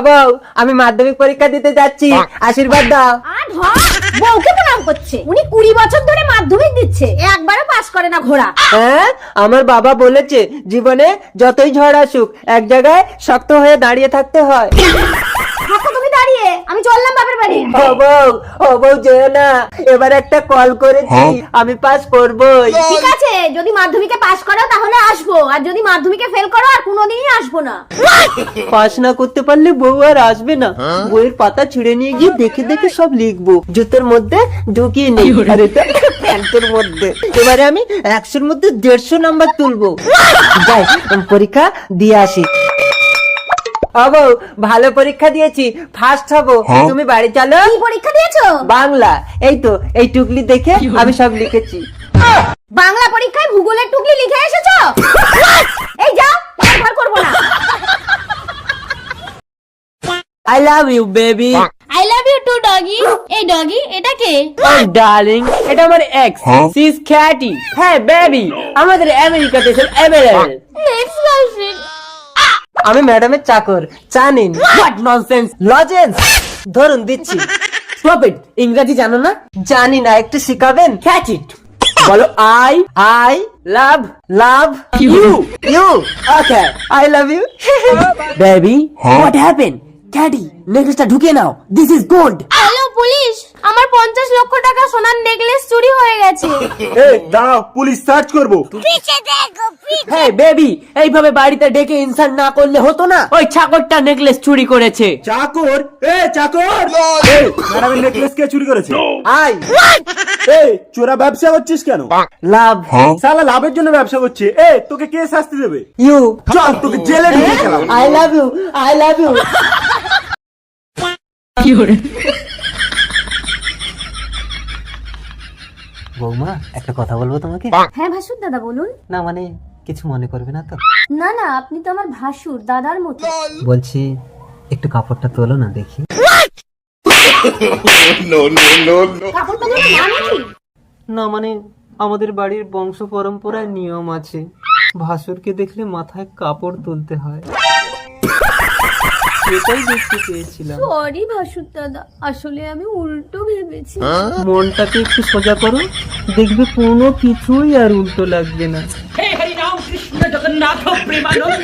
বউ, আমি মাধ্যমিক পরীক্ষা দিতে যাচ্ছি, আশীর্বাদ দাও। বউকে প্রণাম করছে, উনি 20 বছর ধরে মাধ্যমিক দিচ্ছে, একবারও পাস করে না ঘোড়া। হ্যাঁ, আমার বাবা বলেছে জীবনে যতই ঝড় আসুক এক জায়গায় শক্ত হয়ে দাঁড়িয়ে থাকতে হয়। থাকো তুমি দাঁড়িয়ে, আমি চললাম বাপের বাড়ি। ও বউ যেও না, এবার একটা কল করেছি, আমি পাস করবই। ঠিক আছে, যদি মাধ্যমিকে পাস করো তাহলে আসবো, আর যদি মাধ্যমিকে ফেল করো আর কোনোদিনই আসবো না। পাস না করতে পারলে বউ আর আসবে না। বইয়ের পাতা ছিঁড়ে নিয়ে গিয়ে দেখে দেখে সব লিখবো, জুতোর মধ্যে ঢুকিয়ে নেই, আর এটা প্যান্টের মধ্যে। এবারে আমি 100-র মধ্যে 150 নাম্বার তুলবো। যাই, পরীক্ষা দিয়ে আসি। বউ, ভালো পরীক্ষা দিয়েছি, ফার্স্ট হবো। তুমি বাড়ি চলো। কি পরীক্ষা দিয়েছো? বাংলা। এই তো, এই টুকলি দেখে আমি সব লিখেছি। বাংলা পরীক্ষায় ভূগোলের টুকলি লিখে এসেছো? এই যাও, আর ঘর করবো না। I love you baby. I love you too doggy. এই ডগি, এটা কে? Oh darling, এটা আমার এক্স, সি ইজ ক্যাটি। হ্যাঁ বেবি, আমাদের আমেরিকাতে সব অ্যাভেলেবল। Next girlfriend. আমি ম্যাডামের চাকর, জানেন? What nonsense, lozenges. ধরুন দিচ্ছি। স্টপ ইট, ইংরেজি জানো না? জানি না, একটু শিখাবেন? Catch it. বলো আই লাভ ইউ। ওকে, I love you baby. What happen? Katie, নেকলেসটা ঢুকিয়ে নাও, this is gold. Hello police, আমার 50 লক্ষ টাকা সোনার নেকলেস চুরি হয়ে গেছে। এই দাঁড়াও, পুলিশ সার্চ করবো। হ্যাঁ বেবি, এইভাবে বাড়িতে ডেকে ইনসাল্ট না করলে হতো না? ওই চাকরটা নেকলেস চুরি করেছে। চাকর? চাকর, ম্যাডামের নেকলেস কে চুরি করেছে? আই চোরা ব্যবসা করছিস কেন? লাভ সালা লাভের জন্য ব্যবসা করছে। তোকে কে শাস্তি দেবে? ইউ। চল, তোকে জেলে ঢুকিয়ে খেলাম। I love you. বৌমা, একটা কথা বলবো তোমাকে। হ্যাঁ ভাসুর দাদা বলুন। না মানে, কিছু মনে করবে না তো? না না, আপনি তো আমার ভাসুর দাদার মতো। বলছি, একটু কাপড়টা তোলো না দেখি। কাপড়টা যেন মানে কি? না মানে, আমাদের বাড়ির বংশ পরম্পরায় নিয়ম আছে, ভাসুরকে দেখলে মাথায় কাপড় তুলতে হয়। সেটাই দেখতে চেয়েছিলাম। সরি ভাসুর দাদা, আসলে আমি উল্টো ভেবেছি। মনটাকে একটু সোজা করো, দেখবে কোনো কিছুই আর উল্টো লাগবে না। हे हरि राम कृष्ण जगन्नाथ प्रेमानंद।